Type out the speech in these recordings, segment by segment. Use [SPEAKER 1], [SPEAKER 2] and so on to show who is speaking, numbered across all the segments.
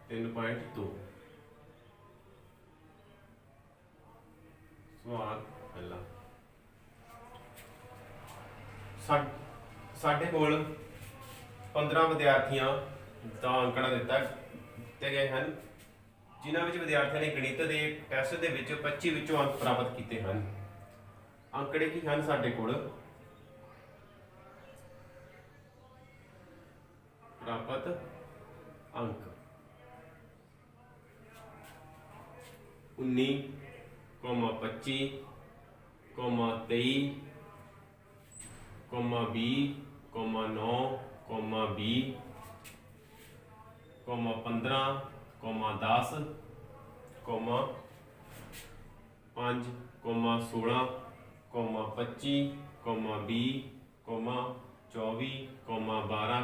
[SPEAKER 1] 3.2। सवाल पहला, साढ़े कोल 15 विद्यार्थियों का अंकड़ा दिते गए हैं, जिन्होंने विद्यार्थियों ने गणित के टैसट के 25 विचों अंक प्राप्त किए हैं। अंकड़े की हैं साढ़े कोल प्राप्त अंक 19,25, 23, 20, 9, 20, 15, 10, 5, 16, 25, 20, 24, 12,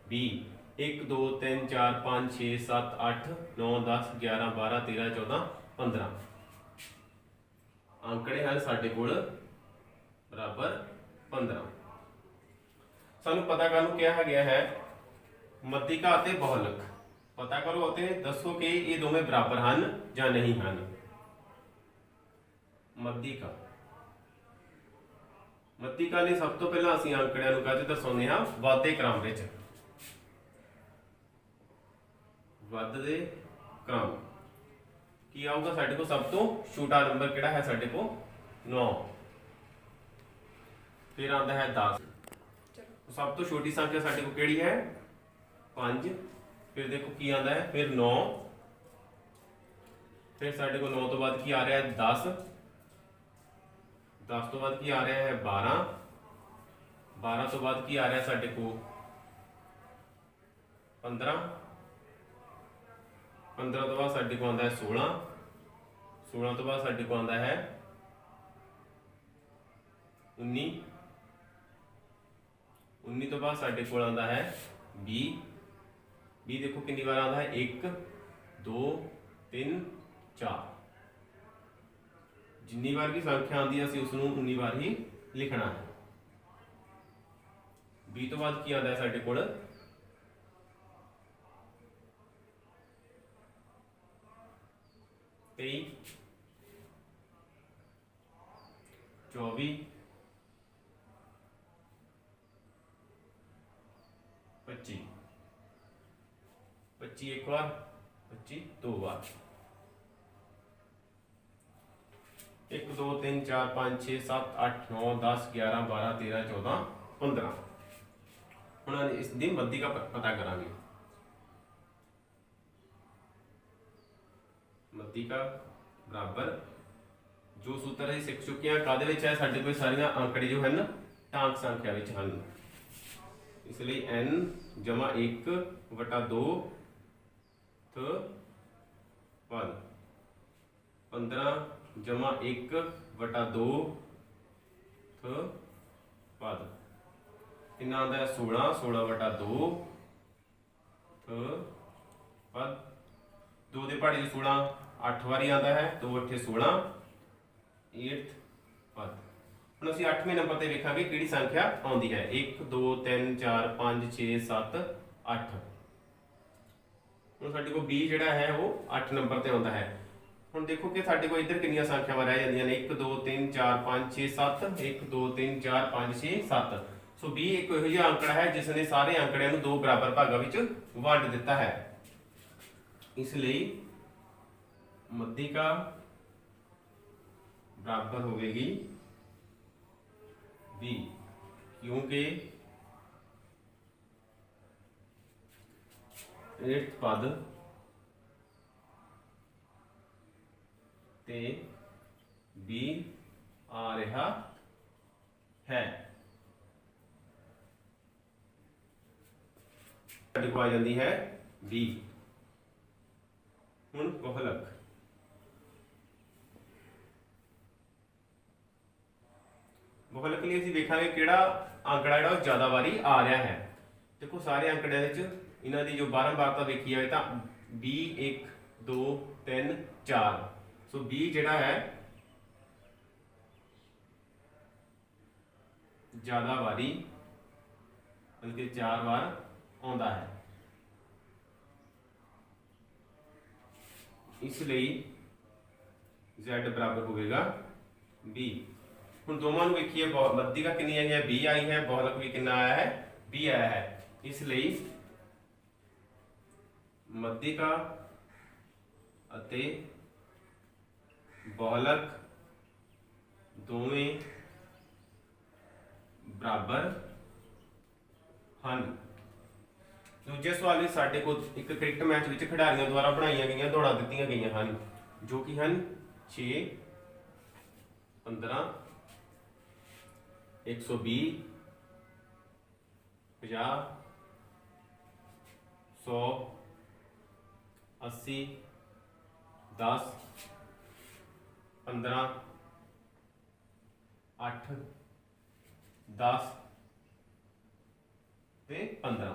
[SPEAKER 1] 20, 1 2 3 4 5 6 7 8 9 10 11 12 13 14 15 अंकड़े हैं साडे कोल बराबर 15। सानू पता करन कहा गया है मध्यिका अते बहुलक। पता करो अते दसो कि ये दोवें बराबर हैं या नहीं हैं। मध्यिका मध्यिका ने सब तो पहला असीं अंकड़ियां नूं कद दर्शाउने हां वाधे क्रम विच। वाधे क्रम की आऊगा साडे को सब तो छोटा नंबर किहड़ा है साडे को 9, फिर आता है 10, सब तो छोटी संख्या साडे को किहड़ी है 5, फिर देखो की आता है फिर 9, फिर साडे को 9 तो बाद की आ रहा है 10, 10 तो बाद की आ रहा है 12, 12 तो बाद की आ रहा है साडे को 15, 15 तो बाद साडे को आता है 16, 16 तो बाद साडे को आता है 19, 19 तो बाद साडे को आता है 20, 20 देखो कितनी बार आता है 1 2 3 4, जिन्नी बार की संख्या आती है असीं उसनूं उन्नी बार ही लिखना है। 20 तो बाद की आता है साडे कोल 23, 24, 25, 25 एक बार, 25 दो बार, 1 2 3 4 5 6 7 8 9 10 11 12 13 14 15। हुण इसकी मध्यिका पता करांगे। मध्यिका बराबर जो सूत्र असीं सीख चुके हैं काहदे विच है साडे कोल सारियां आंकड़े जो हैं टांक संख्या विच हैं, इसलिए n जमा 1 वटा 2 थ पद 15 जमा 1 वटा 2 थ पद कितना आता है 16, 16 वटा 2 थ पद 2 दे पहाड़े 16 8 बारी आता है, 2 8 16 8th पद। ਹੁਣ ਅਸੀਂ 8वें नंबर ਤੇ ਵੇਖਾਂਗੇ ਕਿਹੜੀ ਸੰਖਿਆ ਆਉਂਦੀ ਹੈ 1 2 3 4 5 6 7 8। ਹੁਣ ਸਾਡੇ ਕੋਲ b ਜਿਹੜਾ ਹੈ ਉਹ 8 ਨੰਬਰ ਤੇ ਆਉਂਦਾ ਹੈ। ਹੁਣ ਦੇਖੋ ਕਿ ਸਾਡੇ ਕੋਲ ਇੱਧਰ ਕਿੰਨੀਆਂ ਸੰਖਿਆਵਾਂ ਰਹਿ ਜਾਂਦੀਆਂ ਨੇ 1 2 3 4 5 6 7 1 2 3 4 5 6 7। ਸੋ b ਇੱਕ ਇਹੋ ਜਿਹਾ ਅੰਕੜਾ ਹੈ ਜਿਸ ਨੇ ਸਾਰੇ ਅੰਕੜਿਆਂ ਨੂੰ ਦੋ ਬਰਾਬਰ ਭਾਗਾਂ ਵਿੱਚ ਵੰਡ ਦਿੱਤਾ ਹੈ। ਇਸ ਲਈ मध्यिका बराबर होगी बी, क्योंकि 8th पद ते बी आ रहा है। आ जाती है बी। हुण बहुलक बहुलक लिए ਅਸੀਂ ਵੇਖਾਂਗੇ ਕਿਹੜਾ ਅੰਕੜਾ ਜਿਹੜਾ ਉਹ ਜ਼ਿਆਦਾ ਵਾਰੀ ਆ ਰਿਹਾ ਹੈ। ਦੇਖੋ ਸਾਰੇ ਅੰਕੜਿਆਂ ਵਿੱਚ ਇਹਨਾਂ ਦੀ ਜੋ ਬਾਰੰਬਾਰਤਾ ਵੇਖੀ ਜਾਵੇ ਤਾਂ b 1 2 3 4। ਸੋ b ਜਿਹੜਾ ਹੈ ਜ਼ਿਆਦਾ ਵਾਰੀ बल्कि 4 बार आਉਂਦਾ है। इसलिए Z बराबर होगा B। हम दोनों वेखिए, मध्यिका कितनी आई है, B आई है, बहुलक भी कितना आया है, B आया है। इसलिए मध्यिका अते बहुलक दोवें बराबर हैं। दूजे सवाल में साडे को एक क्रिकेट मैच में खिडारियों द्वारा बनाई गई दौड़ा दी गई हैं, जो कि हैं 6, 15, 120, 50, 100, 80, 10, 15, 8, 10 ते 15।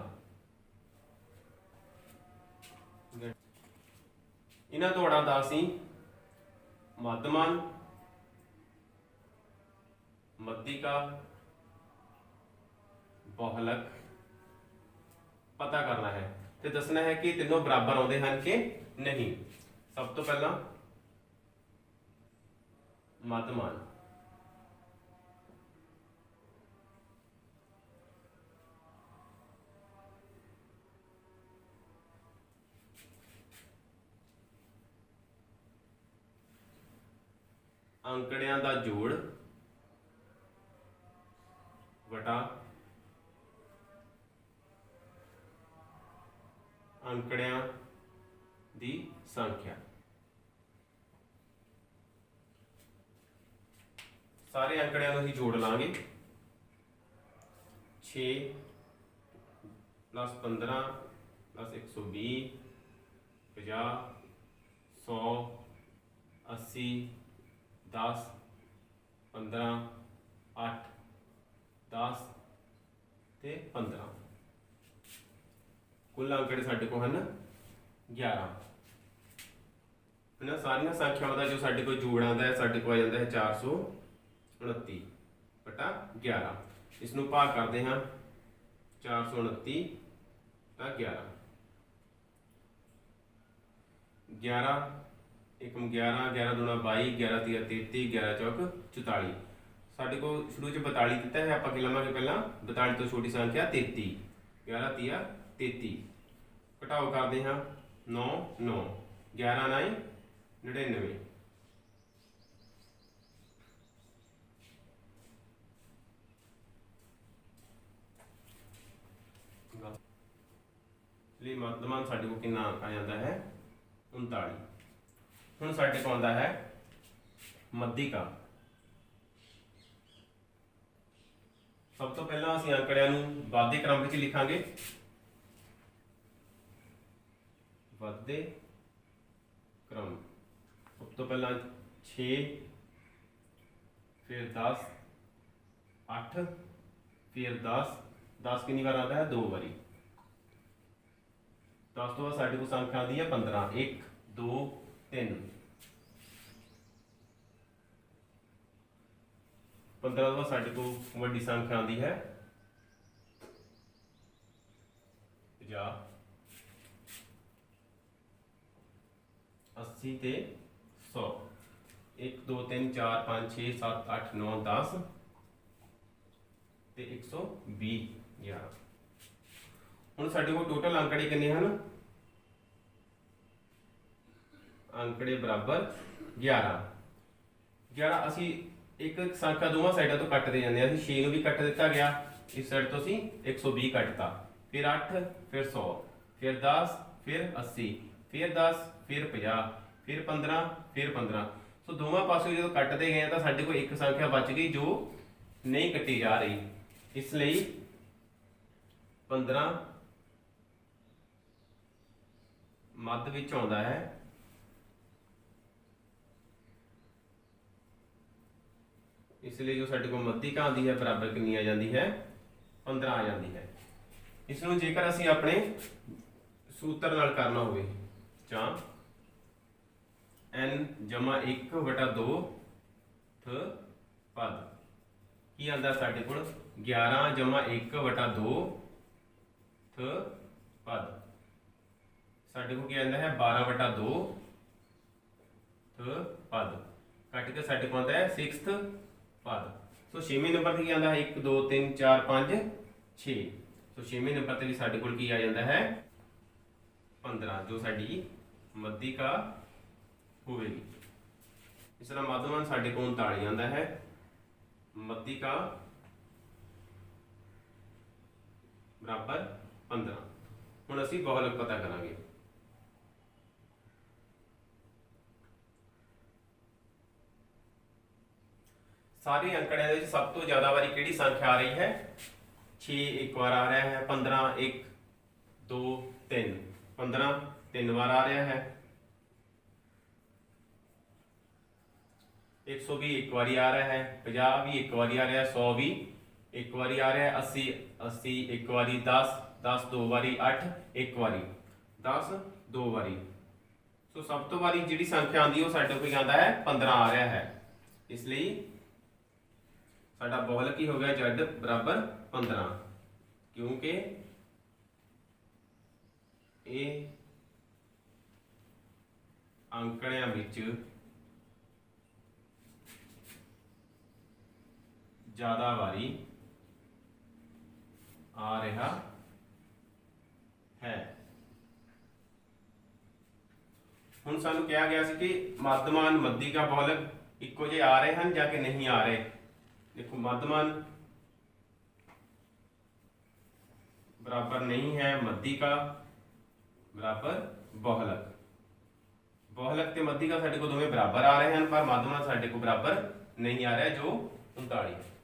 [SPEAKER 1] इन्हां दौड़ां दा असीं मध्यमान, मध्यिका, बहुलक पता करना है ते दसना है कि तीनों बराबर आउंदे हन कि नहीं। सब तो पहला मध्यमान, अंकड़ियां दा जोड़ वटा अंकड़ियां दी संख्या। सारे अंकड़ियां नूं असीं जोड़ लांगे। 6 + 15 + 120 50 100 80 10 15 8 10 ते 15। कुल अंकड़े साडे को हैं 11। इन्हां सारियां संख्यावां दा जो साडे को जोड़ आंदा है, साडे को आ जाता है 429 बटा 11। इसनूं भाग करते हैं 429 का 11। 11 एकम 11, 11 दूना 22, 11 तिया 33, 11 चौक 44। साडे को शुरू च 42 दिता है, आपां की लवांगे पहला 42 तो छोटी संख्या 33, 11 तिया 33। घटाओ करते हैं 9 9, 11 9 99। इसलिए मध्यमान साडे को कितना आ जाता है 39। हुण साडे को आंदा है मध्यिका। सब तो पहला असीं अंकड़ियां नूं वाधे क्रम विच लिखांगे। वाधे क्रम सब तो पहला 6, फिर 10, 8, फिर 10। 10 कितनी बार आता है, 2 बारी। 10 तो बाद साडे को संख्या आती है 15, 1 2 3। 15 तो बाद साडे को वड्डी संख्या आती है 50, 80 ते 100। 1 2 3 4 5 6 7 8 9 10 ते 120 11। हुण साडे को टोटल अंकड़े कितने हैं, अंकड़े बराबर 11। 11 असी एक संख्या दोवां साइडों तो कटते जाते हैं। 6 नूं भी कट दिता गया, इस साइड तो असी 120 कटता, फिर 8, फिर 100, फिर 10, फिर 80, फिर 10, फिर 50, फिर 15, फिर 15। सो दोवां पासों जो कटते गए तो साडे को एक संख्या बच गई जो नहीं कटी जा रही। इसलिए 15 मध्य विच आउंदा है। इसलिए जो साडे को मध्यिका आती है बराबर कितनी आ जाती है 15 आ जाती है। इसनूं जेकर असीं अपने सूत्र नाल करना होवे जां n जमा 1/2 th पद की आंदा साडे कोल 11 जमा 1/2 th पद। साडे को क्या आंदा है 12/2 पद कट के साडे को आता है 6th पद। सो 6वें नंबर ते की आंदा है 1 2 3 4 5 6। सो 6वें नंबर ते भी साडे कोल की आ जाता है 15 जो साडी मध्यिका होवेगी। इस तरह मध्यमान साडे को 39 आंदा है, मध्यिका बराबर 15। हुण असीं बहुलक पता करांगे। सारे अंकड़ियां दे विच सब तो ज्यादा वारी किहड़ी संख्या आ रही है? 6 एक बार आ रहा है, 15 1 2 3, 15 3 बार आ रहा है, 120 एक बारी आ रहा है, 50 भी एक बारी आ रहा है, 100 भी एक बारी आ रहा है, 80 80 एक बारी, 10 10 दो बारी, 8 एक बारी, 10 दो बारी। सो सब तो वारी जिहड़ी संख्या आंदी है साडे कोल आंदा है 15 आ रहा है। इसलिए साडा बहुलक ही हो गया Z बराबर 15, क्योंकि ये अंकड़ियां विच ज्यादा वारी आ रहा है। हुण सानू कहा गया सी कि मध्यमान मध्यिका बहुलक इक्को जे आ रहे हैं जाके नहीं आ रहे। देखो मध्यमान बराबर नहीं है मध्यिका बराबर बहुलक। बहुलक ते मध्यिका साडे को दोवें बराबर आ रहे हैं, पर मध्यमान साडे को बराबर नहीं आ रहा है जो 39।